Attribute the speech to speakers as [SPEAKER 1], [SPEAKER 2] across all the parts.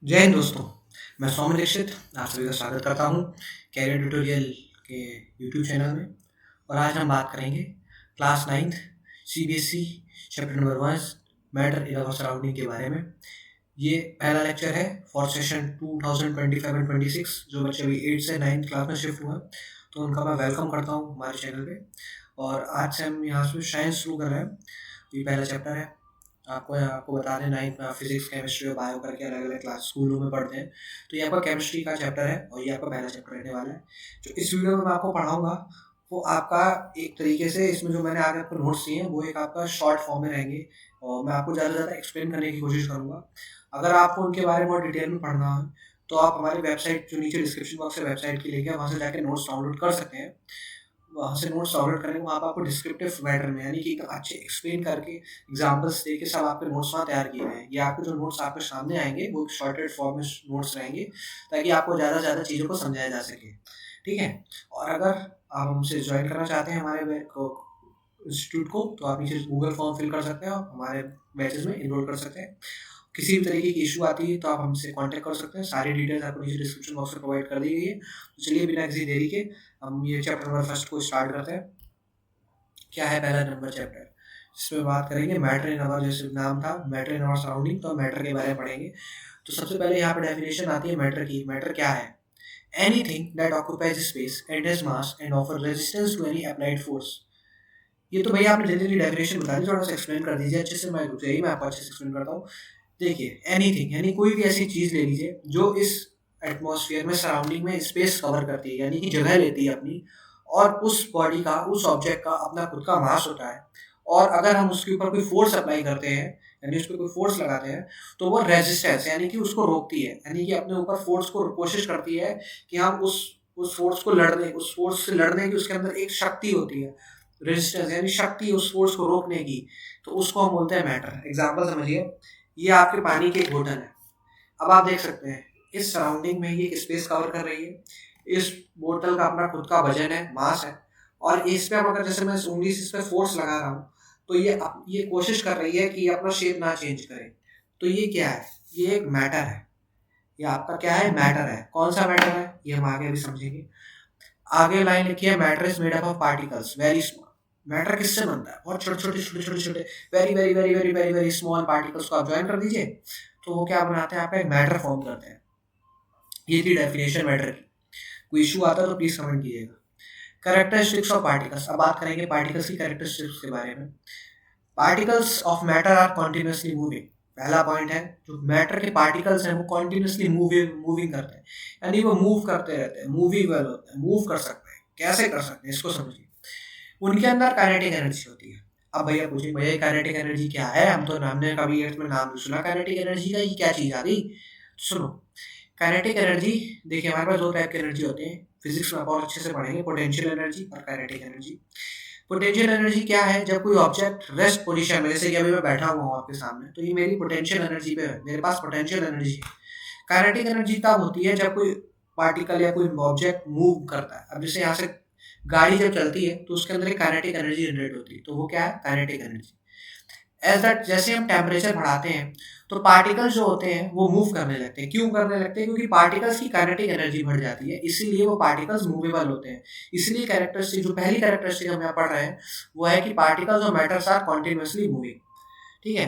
[SPEAKER 1] जय हिंद दोस्तों। मैं सौम्य दीक्षित आप सभी का स्वागत करता हूँ कैरियर ट्यूटोरियल के यूट्यूब चैनल में। और आज हम बात करेंगे class 9th CBSE chapter number 1 matter in our surrounding के बारे में। ये पहला लेक्चर है फॉर सेशन 2025 एंड 26। जो बच्चे अभी 8th से 9th क्लास में शिफ्ट हुए हैं तो उनका मैं वेलकम करता हूँ हमारे चैनल पे। और आज से हम यहाँ से साइंस शुरू कर रहे हैं। ये पहला चैप्टर है। आपको बता दें, 9th में फिजिक्स केमिस्ट्री और बायो करके अलग अलग क्लास स्कूलों में पढ़ते हैं। तो ये आपका केमिस्ट्री का चैप्टर है और ये आपका पहला चैप्टर रहने वाला है। जो इस वीडियो में मैं आपको पढ़ाऊंगा वो आपका एक तरीके से, इसमें जो मैंने आगे आपको नोट्स दिए हैं वो एक आपका शॉर्ट फॉर्म में रहेंगे और मैं आपको ज़्यादा से ज़्यादा एक्सप्लेन करने की कोशिश करूँगा। अगर आपको उनके बारे में और डिटेल में पढ़ना है तो आप हमारी वेबसाइट, जो नीचे डिस्क्रिप्शन बॉक्स है वेबसाइट की लिंक है, वहाँ से जाकर नोट्स डाउनलोड कर सकते हैं। वहाँ से नोट्स डाउनलोड करेंगे, वहाँ पर आपको डिस्क्रिप्टिव मैटर में यानी कि एकदम अच्छे एक्सप्लेन करके एग्जाम्पल्स दे के सब आपके नोट्स वहाँ तैयार किए हैं। ये आपके जो नोट्स आपके सामने आएंगे वो शॉर्टेड फॉर्म में नोट्स रहेंगे ताकि आपको ज़्यादा से ज़्यादा चीज़ों को समझाया जा सके। ठीक है। और अगर आप हमसे ज्वाइन करना चाहते हैं हमारे इंस्टीट्यूट को तो आप नीचे गूगल फॉर्म फिल कर सकते हैं और हमारे बैचेस में इनरोल कर सकते हैं। किसी भी तरीके की इशू आती है तो आप हमसे कांटेक्ट कर सकते हैं। सारी डिटेल्स आपको नीचे डिस्क्रिप्शन बॉक्स में प्रोवाइड कर दी गई है। तो चलिए बिना किसी देरी के हम ये चैप्टर नंबर फर्स्ट को स्टार्ट करते हैं। क्या है पहला नंबर चैप्टर, जिसमें बात करेंगे मैटर इन आवर, जैसे नाम था मैटर इन आवर सराउंडिंग, तो मैटर के बारे में पढ़ेंगे। तो सबसे पहले यहाँ पर डेफिनेशन आती है मैटर की। मैटर क्या है? Anything that occupies space and has mass and offer resistance to any applied force. ये तो भैया आपने जल्दी डेफिनेशन बता दी, थोड़ा सा एक्सप्लेन कर दीजिए अच्छे से। मैं आपको अच्छे से एक्सप्लेन करता हूँ। देखिए, एनीथिंग यानी कोई भी ऐसी चीज़ ले लीजिए जो इस एटमॉस्फेयर में, सराउंडिंग में स्पेस कवर करती है, यानी कि जगह लेती है अपनी, और उस बॉडी का, उस ऑब्जेक्ट का अपना खुद का मास होता है। और अगर हम उसके ऊपर कोई फोर्स अप्लाई करते हैं, यानी उस पर कोई फोर्स लगाते हैं, तो वो रेजिस्टेंस यानी कि उसको रोकती है, यानी कि अपने ऊपर फोर्स को कोशिश करती है कि हम उस फोर्स को लड़ने, उस फोर्स से लड़ने की उसके अंदर एक शक्ति होती है। रेजिस्टेंस यानी शक्ति उस फोर्स को रोकने की, तो उसको हम बोलते हैं मैटर। एग्जाम्पल समझिए, ये आपके पानी की एक बोतल है। अब आप देख सकते हैं इस सराउंडिंग में ये एक स्पेस कवर कर रही है। इस बोतल का अपना खुद का वजन है, मास है, और इस पे अगर जैसे मैं उंगली से इस पे फोर्स लगा रहा हूँ तो ये कोशिश कर रही है कि ये अपना शेप ना चेंज करे। तो ये क्या है? ये एक मैटर है। ये आपका क्या है? मैटर है। कौन सा मैटर है ये हम आगे भी समझेंगे। आगे लाइन लिखी है, matter is made up of particles very small. Matter किससे बनता है? बहुत छोटे छोटे छोटे छोटे छोटे very very very very very very small particles को आप ज्वाइन कर दीजिए तो वो क्या बनाते हैं? आपका एक मैटर फॉर्म करते हैं। ये थी डेफिनेशन मैटर की। कोई इशू आता है तो प्लीज कमेंट कीजिएगा। Characteristics of particles. अब बात करेंगे पार्टिकल्स की कैरेक्टरिस्टिक्स के बारे में। Particles of matter are continuously moving. पहला पॉइंट है, जो मैटर के पार्टिकल्स हैं वो कॉन्टिन्यूसली मूविंग करते हैं, यानी वो मूव करते रहते हैं, मूवेबल होते हैं, मूव कर सकते हैं। कैसे कर सकते हैं इसको समझिए। उनके अंदर काइनेटिक एनर्जी होती है। अब भैया पूछिए, भैया काइनेटिक एनर्जी क्या है? हम तो हमने कभी एर्थ में नाम नहीं सुना काइनेटिक एनर्जी का, ये क्या चीज़ आ गई? सुनो, काइनेटिक एनर्जी, देखिए हमारे पास दो टाइप की एनर्जी होते हैं। फिजिक्स में आप और अच्छे से पढ़ेंगे, पोटेंशियल एनर्जी और काइनेटिक एनर्जी। पोटेंशियल एनर्जी क्या है? जब कोई ऑब्जेक्ट रेस्ट पोजीशन में, जैसे कि अभी मैं बैठा हुआ हूँ आपके सामने, तो ये मेरी पोटेंशियल एनर्जी पे है, मेरे पास पोटेंशियल एनर्जी है। काइनेटिक एनर्जी तब होती है जब कोई पार्टिकल या कोई ऑब्जेक्ट मूव करता है। अब जैसे यहाँ से गाड़ी जब चलती है तो उसके अंदर एक काइनेटिक एनर्जी जनरेट होती है, तो वो क्या है? Kinetic energy. एज दैट, जैसे हम टेम्परेचर बढ़ाते हैं तो पार्टिकल्स जो होते हैं वो मूव करने लगते हैं। क्यों करने लगते हैं? क्योंकि पार्टिकल्स की काइनेटिक एनर्जी बढ़ जाती है, इसीलिए वो पार्टिकल्स मूवेबल होते हैं। इसलिए कैरेक्टरिस्टिक, जो पहली कैरेक्टरिस्टिक हम यहाँ पढ़ रहे हैं वो है कि पार्टिकल्स और मैटर्स आर कॉन्टिन्यूसली मूविंग। ठीक है,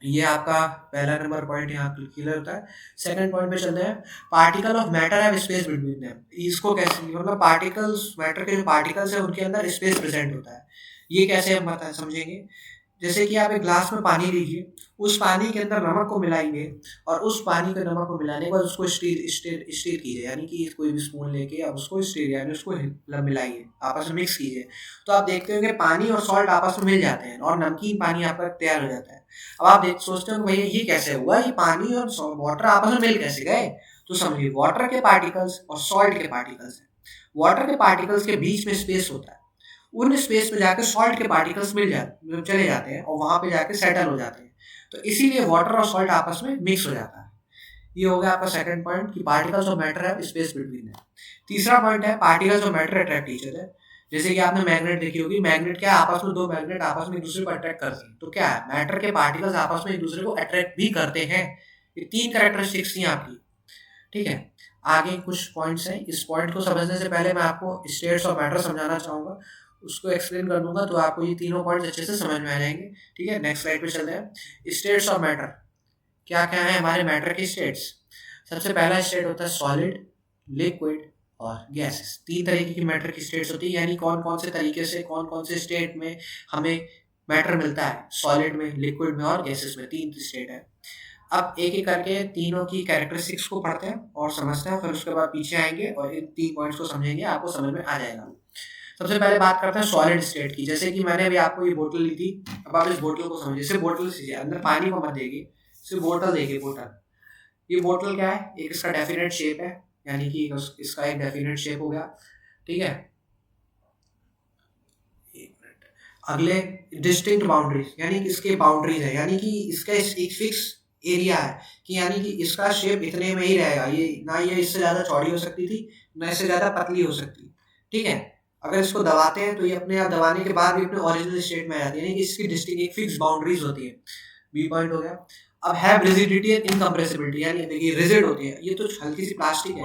[SPEAKER 1] ये आपका पहला नंबर पॉइंट यहाँ क्लियर होता है। सेकंड पॉइंट पे चलते हैं। Particle of matter have space between them. इसको कैसे, मतलब पार्टिकल्स, मैटर के जो पार्टिकल्स है उनके अंदर स्पेस प्रेजेंट होता है। ये कैसे हम बता समझेंगे। जैसे कि आप एक ग्लास में पानी लीजिए, उस पानी के अंदर नमक को मिलाएंगे और उस पानी को, नमक को मिलाने के बाद उसको स्टीर कीजिए, यानी कि कोई भी स्पून लेके आप उसको स्टीर यानी उसको मिलाइए, आपस में मिक्स कीजिए, तो आप देखते हो कि पानी और सॉल्ट आपस में मिल जाते हैं और नमकीन पानी आपका तैयार हो जाता है। अब आप सोचते हो भैया ये कैसे हुआ, ये पानी और वाटर आपस में मिल कैसे गए? तो समझिए, वाटर के पार्टिकल्स और सॉल्ट के पार्टिकल्स हैं। वाटर के पार्टिकल्स के बीच में स्पेस होता है, उन स्पेस में जाकर सॉल्ट के पार्टिकल्स चले जाते हैं और वहां पे जाके सेटल हो जाते हैं, तो इसीलिए वाटर और सॉल्ट आपस में मिक्स हो जाता है। ये हो गया आपका सेकंड पॉइंट कि पार्टिकल्स ऑफ मैटर है स्पेस बिटवीन है। तीसरा पॉइंट है, particles of matter attract each other. जैसे कि आपने मैग्नेट देखी होगी, मैग्नेट क्या, आपस में दो मैग्नेट आपस में एक दूसरे को अट्रैक्ट करते हैं, तो क्या है, मैटर के पार्टिकल्स आपस में एक दूसरे को अट्रैक्ट भी करते हैं। ये 3 कैरेक्टरिस्टिक्स थी आपकी, ठीक है। आगे कुछ पॉइंट्स हैं, इस पॉइंट को समझने से पहले मैं आपको स्टेट्स ऑफ मैटर समझाना चाहूँगा, उसको एक्सप्लेन कर दूंगा तो आपको ये तीनों पॉइंट्स अच्छे से समझ में आ जाएंगे, ठीक है। नेक्स्ट स्लाइड पे चलते हैं। स्टेट्स ऑफ मैटर क्या क्या है हमारे मैटर के स्टेट्स। सबसे पहला स्टेट होता है सॉलिड, लिक्विड और गैसेस। 3 तरीके की मैटर की स्टेट्स होती है, यानी कौन कौन से तरीके से कौन कौन से स्टेट में हमें मैटर मिलता है, सॉलिड में, लिक्विड में और गैसेस में, 3 स्टेट है। अब एक एक करके तीनों की कैरेक्टरिस्टिक्स को पढ़ते हैं और समझते हैं, फिर उसके बाद पीछे आएंगे और इन 3 पॉइंट्स को समझेंगे, आपको समझ में आ जाएगा। सबसे पहले बात करते हैं सॉलिड स्टेट की। जैसे कि मैंने अभी आपको ये बोतल ली थी, अब आप इस बोतल को समझिए, सिर्फ बोतल लीजिए, अंदर पानी को मत देगी, सिर्फ बोतल देखिए, बोतल। ये बोतल क्या है, एक इसका डेफिनेट शेप है, यानी कि इसका एक डेफिनेट शेप हो गया, ठीक है। अगले डिस्टिंक्ट बाउंड्रीज, यानी कि इसके बाउंड्रीज है, यानी कि इसका एक फिक्स एरिया है, कि यानी कि इसका शेप इतने में ही रहेगा, ये ना ये इससे ज़्यादा चौड़ी हो सकती थी ना इससे ज़्यादा पतली हो सकती, ठीक है। अगर इसको दबाते हैं तो ये अपने आप दबाने के बाद भी अपने ओरिजिनल स्टेट में आ जाती है, यानी कि इसकी डिस्टिंक्ट एक फिक्स बाउंड्रीज होती है। बी पॉइंट हो गया। अब हैव रिजिडिटी एंड इनकम्प्रेसिबिलिटी, यानी देखिए रिजिड होती है, ये तो हल्की सी प्लास्टिक है,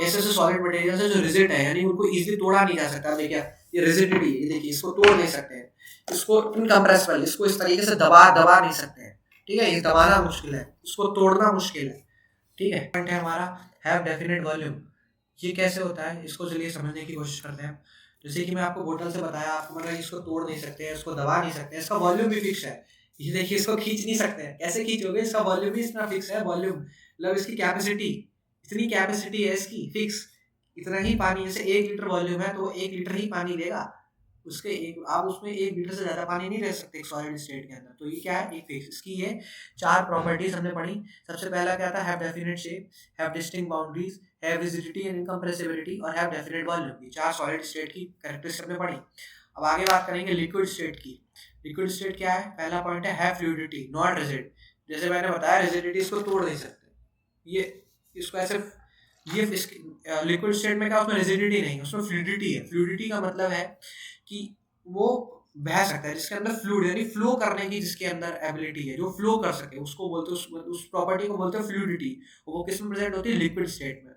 [SPEAKER 1] ऐसे ऐसे सॉलिड मटेरियल है जो रिजिड है, यानी उनको इजीली तोड़ा नहीं जा सकता। देखिए ये रिजिडिटी, ये देखिए इसको तोड़ नहीं सकते हैं। इसको इनकम्प्रेसिबल, इसको इस तरीके से दबा नहीं सकते हैं, ठीक है। ये दबाना मुश्किल है, इसको तोड़ना मुश्किल है, ठीक है। पॉइंट है हमारा हैव डेफिनेट वॉल्यूम। ये कैसे होता है, इसको चलिए समझने की कोशिश करते हैं। जैसे कि मैं आपको बोतल से बताया, आपको मतलब इसको तोड़ नहीं सकते हैं, इसको दबा नहीं सकते हैं, इसका वॉल्यूम भी फिक्स है। ये देखिए इसको खींच नहीं सकते हैं, कैसे खींचोगे, इसका वॉल्यूम भी इतना फिक्स है। वॉल्यूम मतलब इसकी कैपेसिटी, इतनी कैपेसिटी है इसकी फिक्स, इतना ही पानी, जैसे 1 लीटर वॉल्यूम है तो 1 लीटर ही पानी देगा, उसके एक आप उसमें 1 लीटर से ज़्यादा पानी नहीं रह सकते एक सॉलिड स्टेट के अंदर। तो ये क्या है, एक फिक्स। इसकी ये 4 प्रॉपर्टीज हमने पढ़ी। सबसे पहला क्या था, have definite shape, have distinct boundaries, have rigidity and incompressibility और हैव डेफिनेट वॉल्यूम। ये 4 सॉलिड स्टेट की कैरेक्टरिस्टिक्स हमने पढ़ी। अब आगे बात करेंगे लिक्विड स्टेट की। लिक्विड स्टेट क्या है, पहला पॉइंट है हैव फ्लूइडिटी नॉट रिजिड। जैसे मैंने बताया रिजिडिटी, इसको तोड़ नहीं सकते, ये इसको ऐसे, ये लिक्विड स्टेट में क्या, उसमें रिजिडिटी नहीं, उसमें फ्लूइडिटी है। फ्लूइडिटी का मतलब है कि वो बह सकता है, जिसके अंदर फ्लूइड यानी फ्लो करने की जिसके अंदर एबिलिटी है, जो फ्लो कर सके, उसको बोलते हैं, उस प्रॉपर्टी को बोलते हैं फ्लूइडिटी। वो किस में प्रेजेंट होती है, लिक्विड स्टेट में।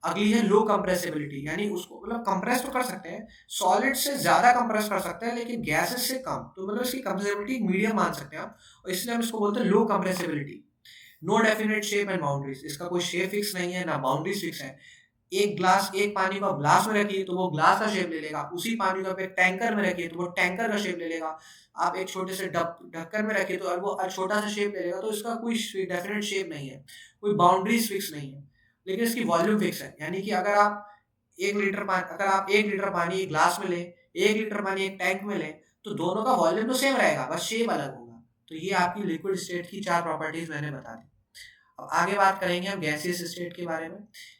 [SPEAKER 1] अगली है लो कंप्रेसिबिलिटी, यानी उसको मतलब कंप्रेस तो कर सकते हैं, सॉलिड से ज्यादा कंप्रेस कर सकते हैं लेकिन गैसेस से कम, तो मतलब इसकी कंप्रेसिबिलिटी मीडियम मान सकते हैं आप, और इसलिए हम इसको बोलते हैं low compressibility. No definite shape and boundaries, इसका कोई शेप फिक्स नहीं है ना बाउंड्रीज फिक्स है। एक पानी को ग्लास में रखिए तो वो ग्लास का शेप ले लेगा, उसी पानी को आप एक टैंकर में रखिए तो वो टैंकर का शेप ले लेगा, आप एक छोटे से ढक्कन में रखिए तो वो छोटा सा शेप ले लेगा। तो इसका कोई डेफिनेट शेप नहीं है, कोई बाउंड्रीज फिक्स नहीं है, लेकिन इसकी वॉल्यूम फिक्स है। यानी कि अगर आप 1 लीटर पानी एक ग्लास में लें, 1 लीटर पानी एक टैंक में लें, तो दोनों का वॉल्यूम तो सेम रहेगा, बस शेप अलग होगा। तो ये आपकी लिक्विड स्टेट की 4 प्रॉपर्टीज मैंने बता दी। अब आगे बात करेंगे हम गैसियस स्टेट के बारे में।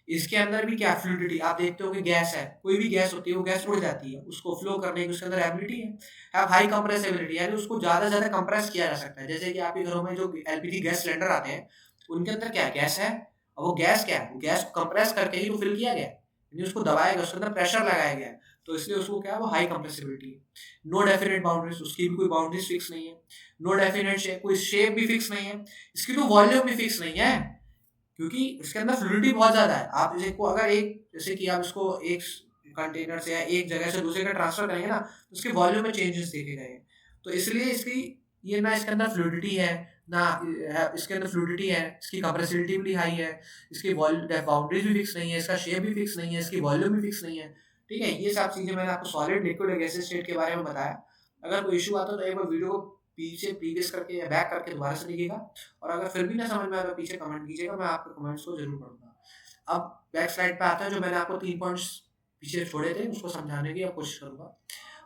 [SPEAKER 1] इसके अंदर भी क्या फ्लूइडिटी, आप देखते हो कि गैस है, कोई भी गैस होती है वो गैस उड़ जाती है, उसको फ्लो करने की उसके अंदर एबिलिटी है। हैव हाई कंप्रेसिबिलिटी, यानी उसको ज्यादा से ज्यादा कंप्रेस किया जा सकता है। जैसे कि आपके घरों में जो एलपीजी गैस सिलेंडर आते हैं, उनके अंदर क्या गैस है, और वो गैस क्या है, वो गैस को कंप्रेस करके ही तो फिल किया गया, यानी उसको दबाया गया, उसके अंदर प्रेशर लगाया गया, तो इसलिए उसको क्या है, वो हाई कंप्रेसिबिलिटी है। नो डेफिनेट बाउंड्रीज, उसकी भी कोई बाउंड्रीज फिक्स नहीं है। नो डेफिनेट शेप, कोई शेप भी फिक्स नहीं है। इसकी तो वॉल्यूम भी फिक्स नहीं है, क्योंकि इसके अंदर फ्लूइडिटी बहुत ज्यादा है। आप इसको अगर जैसे कि आप इसको एक कंटेनर से या एक जगह से दूसरे का ट्रांसफर करेंगे ना, तो उसके वॉल्यूम में चेंजेस देखे गए, तो इसलिए इसकी ये ना इसके अंदर फ्लूइडिटी है ना इसके अंदर फ्लूइडिटी है, इसकी कंप्रेसिबिलिटी भी हाई है, इसकी बाउंड्रीज भी फिक्स नहीं है, इसका शेप भी फिक्स नहीं है, इसकी वॉल्यूम भी फिक्स नहीं है, ठीक है। ये सब चीजें मैंने आपको सॉलिड, लिक्विड और गैसियस स्टेट के बारे में बताया। अगर कोई इशू आता है तो एक बार वीडियो को पीछे प्रीवियस करके या बैक करके दोबारा से देखिएगा, और अगर फिर भी ना समझ में आए तो पीछे कमेंट कीजिएगा, मैं आपके कमेंट्स को जरूर पढ़ूंगा। अब बैक स्लाइड पे आता है, जो मैंने आपको 3 पॉइंट्स पीछे छोड़े थे उसको समझाने की कोशिश करूंगा।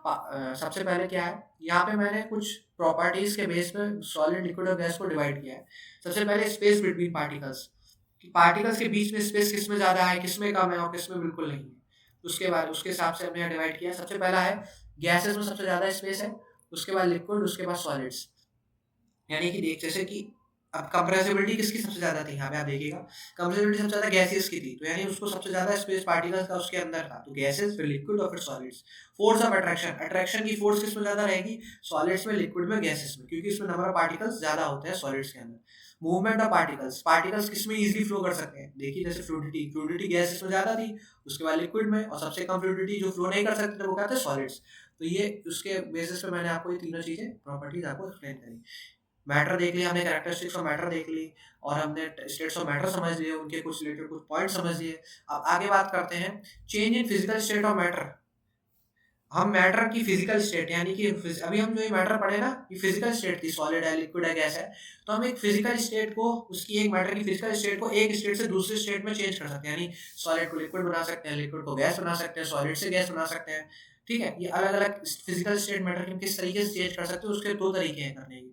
[SPEAKER 1] सबसे पहले क्या है, यहाँ पे मैंने कुछ प्रॉपर्टीज के बेस पे सॉलिड, लिक्विड और गैस को डिवाइड किया है। सबसे पहले स्पेस बिटवीन पार्टिकल्स, पार्टिकल्स के बीच में स्पेस किस में ज्यादा है, किस में कम है और किस में बिल्कुल नहीं है, उसके बाद उसके हिसाब से हमने यहाँ डिवाइड किया। सबसे पहला है गैसेस में सबसे ज्यादा स्पेस है, उसके बाद लिक्विड, उसके बाद सॉलिड्स। यानी कि देख जैसे कि अब कंप्रेसिबिलिटी किसकी सबसे ज़्यादा थी, यहाँ पे आप देखिएगा कंप्रेसिबिलिटी सबसे ज़्यादा गैसेस की थी, तो यानी उसको सबसे ज़्यादा स्पेस पार्टिकल्स का उसके अंदर था, तो गैसेस फिर लिक्विड और फिर solids. Force of attraction, attraction की फोर्स किस में ज़्यादा रहेगी, सॉलिड्स में, लिक्विड में, गैसेस में, क्योंकि इसमें नंबर ऑफ पार्टिकल्स ज़्यादा होते हैं सॉलिड्स के अंदर। मूवमेंट ऑफ पार्टिकल्स, पार्टिकल्स किस में इजीली फ्लो कर सकते हैं, देखिए जैसे फ्लूइडिटी, फ्लूइडिटी गैसेस में ज़्यादा थी, उसके बाद लिक्विड में, और सबसे कम फ्लूइडिटी जो फ्लो नहीं कर सकते थे वो क्या थे, सॉलिड्स। तो ये उसके बेसिस पे मैंने आपको ये तीनों चीज़ें प्रॉपर्टीज आपको एक्सप्लेन करी। मैटर देख लिया हमने, कैरेक्टरिस्टिक्स ऑफ मैटर देख ली, और हमने स्टेट्स ऑफ मैटर समझ लिए, उनके कुछ रिलेटेड कुछ पॉइंट समझ लिए। अब आगे बात करते हैं change in physical state of matter. हम मैटर की फिजिकल स्टेट, यानी कि अभी हम जो ये मैटर पढ़े ना, ये फिजिकल स्टेट थी, सॉलिड है, लिक्विड है, गैस है, तो हम एक फिजिकल स्टेट को, उसकी एक मैटर की फिजिकल स्टेट को एक स्टेट से दूसरे स्टेट में चेंज कर सकते हैं, यानी सॉलिड को लिक्विड बना सकते हैं, लिक्विड को गैस बना सकते हैं, सॉलिड से गैस बना सकते हैं। ठीक है, ये अलग अलग फिजिकल स्टेट मैटर की किस तरीके से चेंज कर सकते हैं, उसके दो तरीके हैं करने के।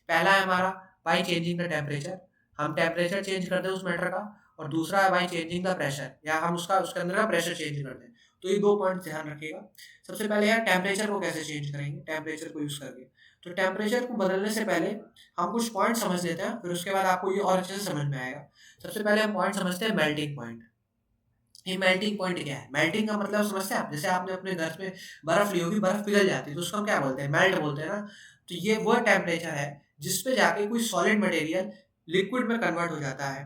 [SPEAKER 1] पहला है हमारा बाई चेंजिंग द टेम्परेचर, हम टेम्परेचर चेंज करते हैं उस मैटर का, और दूसरा है बाई चेंजिंग द प्रेशर, या हम उसका उसके अंदर का प्रेशर चेंज करते हैं। तो ये दो पॉइंट ध्यान रखिएगा। सबसे पहले है टेम्परेचर को कैसे चेंज करेंगे, टेम्परेचर को यूज करके। तो टेम्परेचर को बदलने से पहले हम कुछ पॉइंट समझ लेते हैं, फिर उसके बाद आपको ये और अच्छे से समझ में आएगा। सबसे पहले हम पॉइंट समझते हैं मेल्टिंग पॉइंट। ये मेल्टिंग पॉइंट क्या है, मेल्टिंग का मतलब समझते हैं आप, जैसे आपने अपने घर में बर्फ ली होगी, बर्फ पिघल जाती है तो उसको हम क्या बोलते हैं, मेल्ट बोलते हैं ना। तो ये वो टेम्परेचर है जिस पे जाके कोई सॉलिड मटेरियल लिक्विड में कन्वर्ट हो जाता है।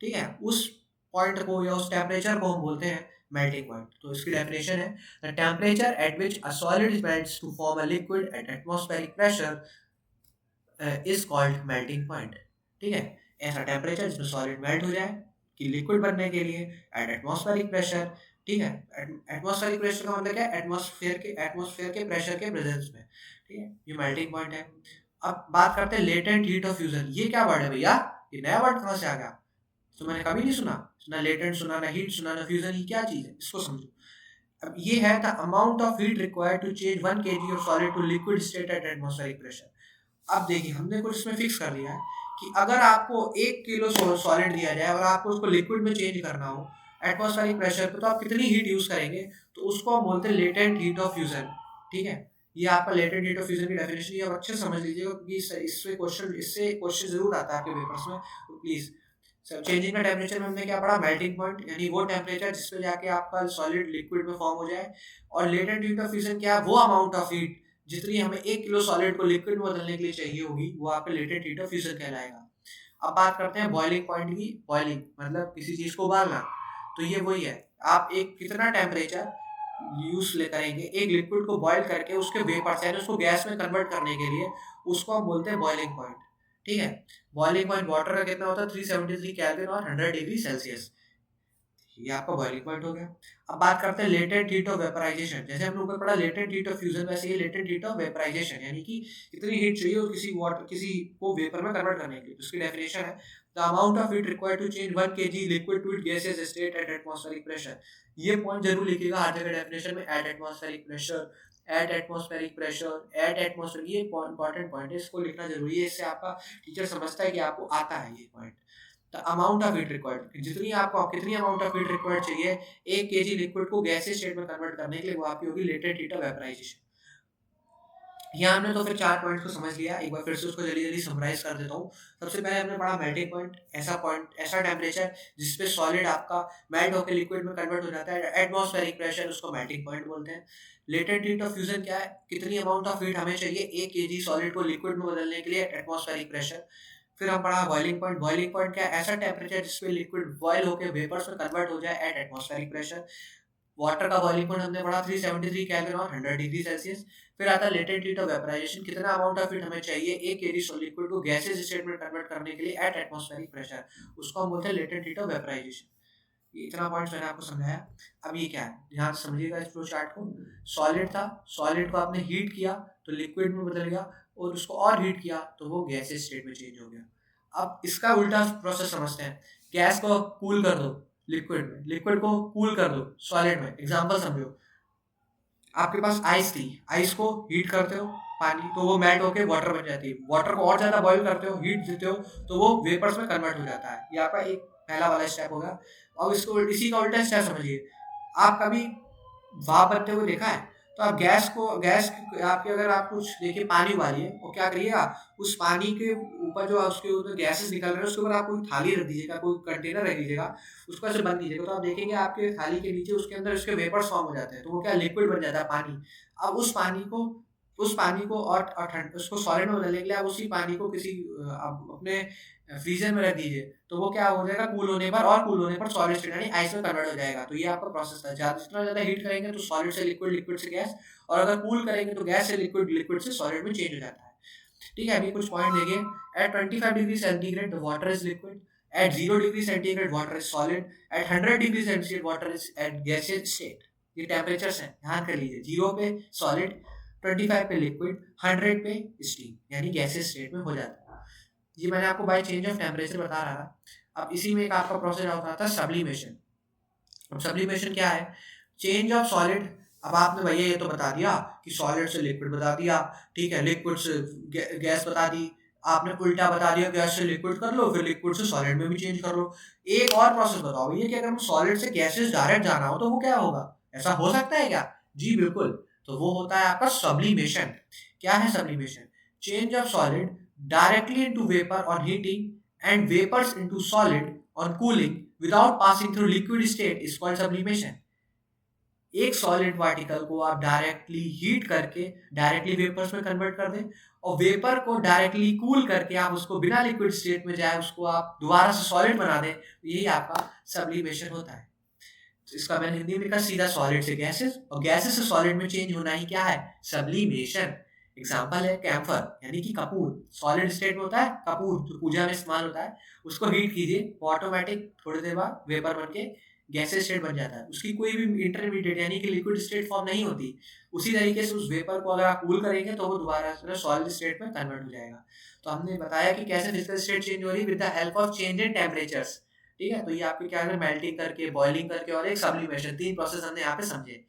[SPEAKER 1] ठीक है, उस पॉइंट को या उस टेम्परेचर को हम बोलते हैं मेल्टिंग पॉइंट। तो इसकी डेफिनेशन है the temperature at which a solid melts to form a liquid at atmospheric pressure is called melting point. ठीक है, ऐसा टेम्परेचर जिसमें सॉलिड मेल्ट हो जाए कि लिक्विड बनने के लिए एट एटमॉस्फेरिक प्रेशर। ठीक है, एटमॉस्फेरिक प्रेशर का मतलब क्या है, एटमॉस्फेयर के प्रेशर के प्रेजेंस में। ठीक है, ये मेल्टिंग पॉइंट है। अब बात करते हैं लेटेंट हीट ऑफ फ्यूजन। ये क्या वर्ड है भैया, ये नया वर्ड कहाँ से आ गया, तो मैंने कभी नहीं सुना, ना लेटेंट सुना, ना हीट सुना, ना फ्यूजन। ये क्या चीज है, इसको समझो। अब ये है the amount of heat required to change 1 kg of solid to liquid state at atmospheric pressure. अब देखिए हमने कुछ इसमें फिक्स कर लिया है कि अगर आपको 1 किलो सॉलिड दिया जाए और आपको उसको लिक्विड में चेंज करना हो एटमॉस्फेरिक प्रेशर पे, तो आप कितनी हीट यूज करेंगे, तो उसको हम बोलते हैं लेटेंट हीट ऑफ फ्यूजन। ठीक है, ये आपका लेटेंट हीट ऑफ फ्यूजन की डेफिनेशन, ये आप अच्छे से समझ लीजिएगा क्योंकि इससे क्वेश्चन जरूर आता है आपके पेपर्स में, तो प्लीज। चेंजिंग का टेम्परेचर में हमने क्या पढ़ा, मेल्टिंग पॉइंट, यानी वो टेम्परेचर जिसपे जाके आपका सॉलिड लिक्विड में फॉर्म हो जाए। और लेटेंट हीट ऑफ फ्यूजन क्या है, वो अमाउंट ऑफ हीट जितनी हमें 1 किलो सॉलिड को लिक्विड में बदलने के लिए चाहिए होगी, वो आपका लेटेंट हीट ऑफ फ्यूजन कहलाएगा। अब बात करते हैं बॉइलिंग पॉइंट की। बॉइलिंग मतलब किसी चीज को उबालना, तो ये वही है, आप एक कितना टेम्परेचर यूज ले करेंगे एक लिक्विड को बॉईल करके उसके वेपर्स यानी उसको गैस में कन्वर्ट करने के लिए, उसको हम बोलते हैं बॉइलिंग पॉइंट। ठीक है, बॉइलिंग पॉइंट वाटर का कितना होता है, 373 केल्विन और 100 डिग्री सेल्सियस। ये आपका बॉइलिंग पॉइंट हो गया। अब बात करते हैं लेटेंट हीट ऑफ वेपराइजेशन। जैसे हमने ऊपर पढ़ा लेटेंट हीट ऑफ फ्यूजन, वैसे ये लेटेंट हीट ऑफ वेपराइजेशन, यानी कि कितनी हीट चाहिए किसी को वेपर में कन्वर्ट करने के लिए। उसकी डेफिनेशन है the amount of heat required to change 1 kg liquid to it gaseous state at atmospheric pressure. ये पॉइंट जरूर लिखिएगा हर जगह डेफिनेशन में, at atmospheric pressure, at atmospheric pressure, at atmosphere, ये इंपॉर्टेंट पॉइंट है, इसको लिखना जरूरी है, इससे आपका टीचर समझता है कि आपको आता है ये point. The amount of heat required, जितनी आपको कितनी अमाउंट ऑफ हीट रिक्वायर्ड चाहिए 1 kg लिक्विड को गैसियस स्टेट में कन्वर्ट करने के लिए, वो आपकी होगी लेटेंट हीट ऑफ वेपराइजेशन। यहाँ हमने तो फिर 4 पॉइंट को समझ लिया, एक बार फिर से उसको जल्दी जल्दी समराइज कर देता हूँ। सबसे पहले हमने पढ़ा मेल्टिंग पॉइंट, ऐसा टेम्परेचर जिसपे सॉलिड आपका मेल्ट होकर लिक्विड में कन्वर्ट हो जाता है, एटमॉस्फेरिक प्रेशर, उसको मेल्टिंग पॉइंट बोलते हैं। लेटेंट हीट ऑफ फ्यूजन क्या है, कितनी अमाउंट ऑफ हीट हमें चाहिए 1 kg सॉलिड को लिक्विड में बदलने के लिए, एटमॉस्फेरिक प्रेशर। फिर हम पढ़ा बॉइलिंग पॉइंट। बॉइलिंग पॉइंट क्या है, ऐसा टेम्परेचर जिसपे लिक्विड बॉयल होकर वेपर्स में कन्वर्ट हो जाए एट एटमॉस्फेरिक प्रेशर। वाटर का बॉइलिंग पॉइंट हमने पढ़ा 373 केल्विन और 100 डिग्री सेल्सियस। फिर आता है लेटेंट हीट ऑफ वेपराइजेशन, कितना अमाउंट ऑफ हीट हमें चाहिए 1 kg लिक्विड को गैसेस स्टेट में कन्वर्ट करने के लिए एट एटमॉस्फेरिक प्रेशर, उसको हम बोलते हैं लेटेंट हीट ऑफ वेपराइजेशन। ये इतना पॉइंट्स मैंने आपको समझाया। अब ये क्या है, ध्यान से समझिएगा इस फ्लो चार्ट को। सॉलिड था, सॉलिड को आपने हीट किया तो लिक्विड में बदल गया, और उसको और हीट किया तो वो गैसेस स्टेट में चेंज हो गया। अब इसका उल्टा प्रोसेस समझते हैं। गैस को कूल कर दो लिक्विड में, लिक्विड को कूल कर दो सॉलिड में। एग्जांपल समझो, आपके पास आइस थी, आइस को हीट करते हो पानी तो वो मेल्ट होके वाटर बन जाती है, वाटर को और ज्यादा बॉईल करते हो, हीट देते हो तो वो वेपर्स में कन्वर्ट हो जाता है। ये आपका एक पहला वाला स्टेप होगा। अब इसको इसी का उल्टा स्टेप समझिए। आप कभी भाप बनते हुए देखा है, तो आप गैस आपके अगर आप कुछ देखिए पानी उबालिए और क्या करिएगा, उस पानी के ऊपर जो उसके ऊपर गैसेस निकल रहे हैं उसके ऊपर आप कोई थाली रख दीजिएगा, कोई कंटेनर रख दीजिएगा, उसको ऐसे बंद कीजिएगा, तो आप देखेंगे आपके थाली के नीचे उसके अंदर उसके वेपर्स फॉर्म हो जाते हैं, तो वो क्या लिक्विड बन जाता है पानी। अब उस पानी को और ठंड उसको सॉलिड में बदलने के लिए आप उसी पानी को किसी आप अपने फ्रीजर में रख दीजिए, तो वो क्या हो जाएगा, कूल होने पर सॉलिड स्टेट यानी आइस में कन्वर्ट हो जाएगा। तो ये आपका प्रोसेस था, जितना ज़्यादा हीट करेंगे तो सॉलिड से लिक्विड, लिक्विड से गैस, और अगर कूल करेंगे तो गैस से लिक्विड, लिक्विड से सॉलिड में चेंज हो जाता है। ठीक है, अभी कुछ पॉइंट देखिए। At 25 degree centigrade the water is liquid, at 0 degree centigrade water is solid, at 100 degree centigrade water is at gaseous state. ये टेम्परेचर्स हैं, ध्यान कर लीजिए। 0 पे सॉलिड, 25 पे लिक्विड, 100 पे स्टीम यानी गैसियस स्टेट में हो जाता है। ये मैंने आपको बाय चेंज ऑफ टेम्परेचर बता रहा था। अब इसी में एक आपका प्रोसेस होता था सब्लिमेशन। अब सब्लिमेशन क्या है, चेंज ऑफ सॉलिड। अब आपने भैया ये तो बता दिया कि सॉलिड से लिक्विड बता दिया, ठीक है, लिक्विड से गैस बता दी, आपने उल्टा बता दिया गैस से लिक्विड कर लो, फिर लिक्विड से सॉलिड में भी चेंज कर लो। एक और प्रोसेस बताओ भैया कि अगर हम सॉलिड से गैसेस डायरेक्ट जाना हो तो वो क्या होगा, ऐसा हो सकता है क्या? जी बिल्कुल, तो वो होता है आपका सब्लिमेशन। क्या है sublimation? Change of solid directly into vapor on heating and vapors into solid on cooling without passing through liquid state is called sublimation। एक सॉलिड पार्टिकल को आप डायरेक्टली हीट करके डायरेक्टली वेपर्स में कन्वर्ट कर दें, और वेपर को directly cool करके आप उसको बिना लिक्विड स्टेट में जाए उसको आप दोबारा से सॉलिड बना दें, तो यही आपका सब्लिमेशन होता है। तो इसका मैंने हिंदी में लिखा सीधा सॉलिड से गैसेस और गैसेस से सॉलिड में चेंज होना ही क्या है, सब्लिमेशन। एग्जांपल है कैम्फर यानी कि कपूर, सॉलिड स्टेट में होता है कपूर जो पूजा में इस्तेमाल होता है, उसको हीट कीजिए वो ऑटोमेटिक थोड़ी देर बाद वेपर बन के गैसेस स्टेट बन जाता है, उसकी कोई भी इंटरमीडिएट यानी कि लिक्विड स्टेट फॉर्म नहीं होती। उसी तरीके से उस वेपर को अगर आप कूल करेंगे तो वो दोबारा से सॉलिड स्टेट में कन्वर्ट हो जाएगा। तो हमने बताया कि कैसे फिजिकल स्टेट चेंज हो रही है with the help of change in temperatures. ठीक है, तो ये आपके क्या है, मेल्टिंग करके, बॉइलिंग करके और एक सब्लिमेशन, 3 प्रोसेस हमने यहाँ पे समझे।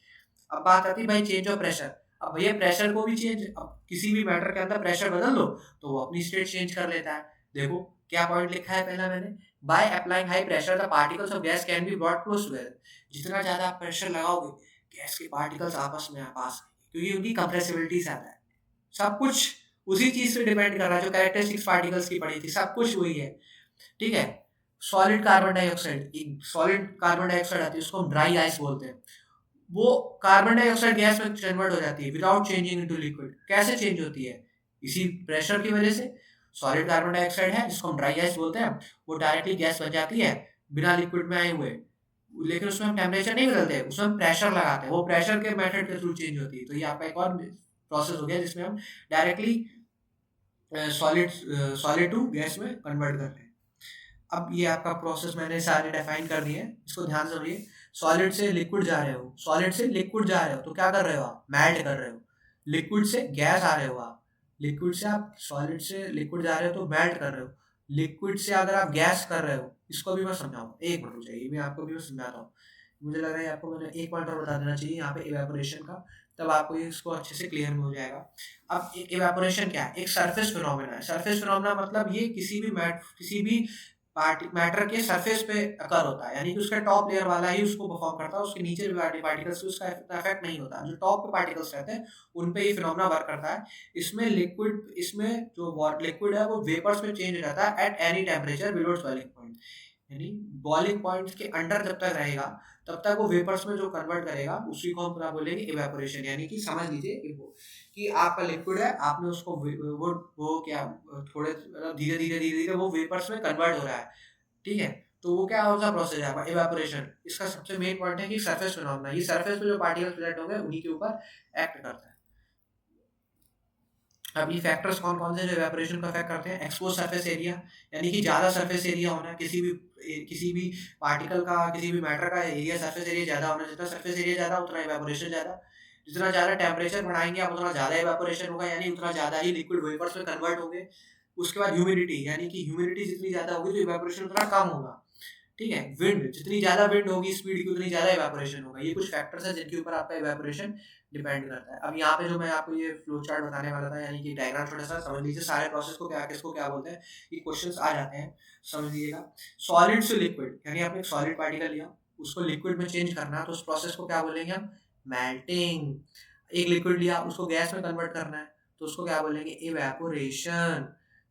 [SPEAKER 1] अब बात आती है भाई चेंज ऑफ प्रेशर। अब भैया प्रेशर को भी चेंज, अब किसी भी मैटर के अंदर प्रेशर बदल दो तो वो अपनी स्टेट चेंज कर लेता है। देखो क्या पॉइंट लिखा है पहला मैंने, by applying high pressure the particles of gas can be brought close together. जितना ज्यादा आप प्रेशर लगाओगे गैस के पार्टिकल्स आपस में पास, क्योंकि उनकी कंप्रेसिबिलिटी से आता है। सब कुछ उसी चीज पे डिपेंड कर रहा है जो कैरेक्टरिस्टिक्स पार्टिकल्स की पड़ी थी, सब कुछ वही है। ठीक है, सॉलिड कार्बन डाइऑक्साइड, एक सॉलिड कार्बन डाइऑक्साइड आती है उसको हम ड्राई आइस बोलते हैं, वो कार्बन डाइऑक्साइड गैस में कन्वर्ट हो जाती है विदाउट चेंजिंग इनटू लिक्विड। कैसे चेंज होती है? इसी प्रेशर की वजह से। सॉलिड कार्बन डाइऑक्साइड है जिसको हम ड्राई आइस बोलते हैं, वो डायरेक्टली गैस बन जाती है बिना लिक्विड में आए हुए, लेकिन उसमें हम टेम्परेचर नहीं बदलते, उसमें हम प्रेशर लगाते हैं, वो प्रेशर के मेथड के थ्रू चेंज होती है। तो ये आपका एक और प्रोसेस हो गया जिसमें हम directly solid solid to gas में कन्वर्ट कर रहे हैं। अब ये आपका प्रोसेस मैंने सारे डिफाइन कर दिए हैं, इसको ध्यान से समझिए। सॉलिड से लिक्विड जा रहे हो, सॉलिड से लिक्विड जा रहे हो तो क्या कर रहे हो आप, मेल्ट कर रहे हो। लिक्विड से गैस आ रहे हो आप, लिक्विड से आप सॉलिड से लिक्विड जा रहे हो तो मेल्ट कर रहे हो। लिक्विड से अगर आप गैस कर रहे हो, इसको भी मैं समझाऊँ, एक मिनट चाहिए, मैं आपको भी मैं समझाता हूँ। मुझे लग रहा है आपको मैंने एक पॉइंट और बता देना चाहिए यहाँ पे इवेपोरेशन का, तब आपको ये इसको अच्छे से क्लियर हो जाएगा। अब इवेपोरेशन क्या है, एक सरफेस फिनोमेना है। सरफेस फिनोमेना मतलब ये किसी भी मैटर के सरफेस पे अकर होता है, यानी कि उसका टॉप लेयर वाला ही उसको परफॉर्म करता है, उसके नीचे पार्टिकल्स को उसका इफेक्ट नहीं होता। जो टॉप पे पार्टिकल्स रहते हैं उन पे ये फिनोमेना वर्क करता है। इसमें जो लिक्विड है वो वेपर्स में चेंज हो जाता है at any temperature below boiling point, यानी बॉइलिंग पॉइंट के अंडर जब तक रहेगा तब तक वो वेपर्स में जो कन्वर्ट करेगा उसी को हम पूरा बोलेंगे इवेपोरेशन। यानी कि समझ लीजिए कि आपका लिक्विड है, आपने उसको वो क्या थोड़े धीरे धीरे धीरे धीरे वो वेपर्स में कन्वर्ट हो रहा है। ठीक है, तो वो क्या होता है प्रोसेस है आपका इवेपोरेशन। इसका सबसे मेन पॉइंट है कि सरफेस फिनोमेना, ये सरफेस पे जो पार्टिकल्स प्रेजेंट होंगे उन्हीं के ऊपर एक्ट करता है। अब ये फैक्टर्स कौन कौन से जो इवेपोरेशन का इफेक्ट करते हैं, एक्सपोज सरफेस एरिया, यानी कि ज़्यादा सरफेस एरिया होना, किसी भी पार्टिकल का, किसी भी मैटर का एरिया, सरफेस एरिया ज़्यादा होना। जितना सरफेस एरिया ज़्यादा उतना इवेपोरेशन ज़्यादा। जितना ज़्यादा टेम्परेचर बढ़ाएंगे आप उतना ज़्यादा इवेपोरेशन होगा, यानी उतना ज़्यादा ही लिक्विड वेपर्स में कन्वर्ट होंगे। उसके बाद ह्यूमिडिटी, यानी कि ह्यूमिडिटी जितनी ज़्यादा होगी तो इवेपोरेशन उतना कम होगा। ठीक है, विंड, जितनी ज़्यादा विंड होगी स्पीड की उतनी ज़्यादा इवेपोरेशन होगा। ये कुछ फैक्टर्स हैं जिनके ऊपर आपका इवेपोरेशन डिपेंड करता है। अब यहाँ पे जो मैं आपको ये फ्लो चार्ट बताने वाला था, यानी कि डायग्राम छोटा सा समझ लीजिए, सारे प्रोसेस को क्या किसको क्या बोलते हैं, ये क्वेश्चंस आ जाते हैं, समझ लीजिएगा। सॉलिड से लिक्विड, यानी आपने एक सॉलिड पार्टिकल लिया, उसको लिक्विड में चेंज करना, तो उस प्रोसेस को क्या बोलेंगे हम, मेल्टिंग। एक लिक्विड लिया, उसको गैस में कन्वर्ट करना है, तो उसको क्या बोलेंगे? इवेपोरेशन।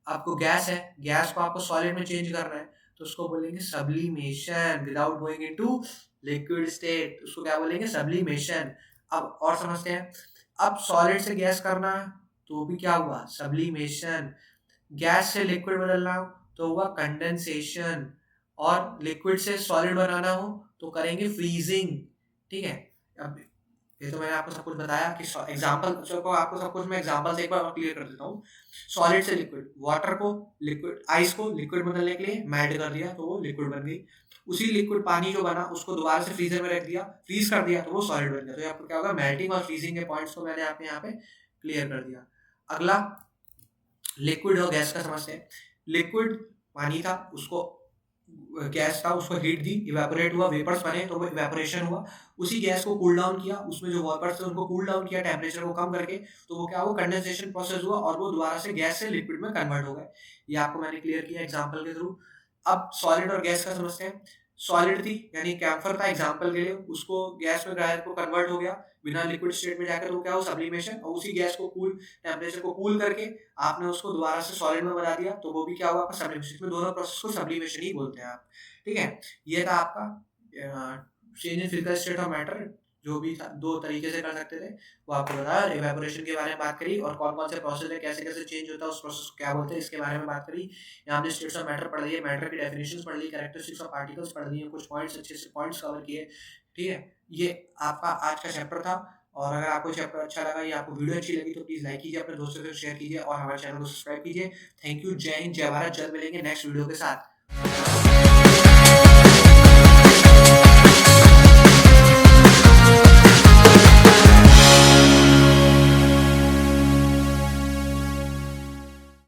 [SPEAKER 1] आपको गैस है, गैस को आपको सॉलिड में चेंज करना है, तो उसको बोलेंगे sublimation. Without going into liquid state, उसको क्या बोलेंगे? सब्लिमेशन। अब और समझते हैं। अब सॉलिड से गैस करना है, तो भी क्या हुआ? सब्लिमेशन। गैस से लिक्विड बदलना हो तो हुआ कंडेंसेशन, और लिक्विड से सॉलिड बनाना हो तो करेंगे फ्रीजिंग। ठीक है। अब ये तो मैंने आपको सब कुछ बताया कि एग्जांपल को आपको सब कुछ मैं एग्जांपल से एक बार क्लियर कर देता हूँ। सॉलिड से लिक्विड, वाटर को लिक्विड, आइस को लिक्विड बदलने के लिए मेल्ट कर दिया तो वो लिक्विड बन गई। उसी लिक्विड पानी जो बना उसको दोबारा से फ्रीजर में रख दिया, फ्रीज कर दिया तो वो सॉलिड बन गया। तो आपको क्या होगा? मेल्टिंग और फ्रीजिंग के पॉइंट्स को मैंने आपके यहाँ पे क्लियर कर दिया। अगला लिक्विड और गैस का समझते हैं। लिक्विड पानी था, उसको गैस था, उसको हीट दी, इवेपोरेट हुआ, वेपर्स बने तो वो इवेपोरेशन हुआ। उसी गैस को कूल डाउन किया, उसमें जो वेपर्स थे उनको कूल डाउन किया टेम्परेचर को कम करके, तो वो क्या हुआ? कंडेंसेशन प्रोसेस हुआ और वो दोबारा से गैस से लिक्विड में कन्वर्ट हो गए। ये आपको मैंने क्लियर किया एग्जांपल के थ्रू। अब सॉलिड और गैस का समझते हैं। सॉलिड थी यानी कैम्फर था एग्जांपल के लिए, उसको गैस में गैस को कन्वर्ट हो गया बिना लिक्विड स्टेट में जाकर, तो क्या हो? सब्लिमेशन। और उसी गैस को कूल टेम्परेचर को कूल करके आपने उसको दोबारा से सॉलिड में बना दिया, तो वो भी क्या हुआ? आपका सब्लिमेशन। में दोनों प्रोसेस को सब्लिमेशन ही बोलते हैं आप। ठीक है। ये था आपका change in physical state of matter, जो भी था दो तरीके से कर सकते थे वो आपको बताया। इवेपोरेशन के बारे में बात करी और कौन कौन से प्रोसेस है, कैसे कैसे चेंज होता है, उस प्रोसेस को क्या बोलते हैं, इसके बारे में बात करी। यहाँ हमने स्टेट्स ऑफ मैटर पढ़ लिए, मैटर की डेफिनेशंस पढ़ ली, कैरेक्टरिस्टिक्स ऑफ पार्टिकल्स पढ़ लिए, कुछ पॉइंट्स अच्छे से पॉइंट्स कवर किए। ठीक है। ये आपका आज का चैप्टर था। और अगर आपको चैप्टर अच्छा लगा या आपको वीडियो अच्छी लगी तो प्लीज़ लाइक कीजिए, अपने दोस्तों के साथ शेयर कीजिए और हमारे चैनल को सब्सक्राइब कीजिए। Thank you. जय हिंद, जय भारत। जल्द मिलेंगे नेक्स्ट वीडियो के साथ।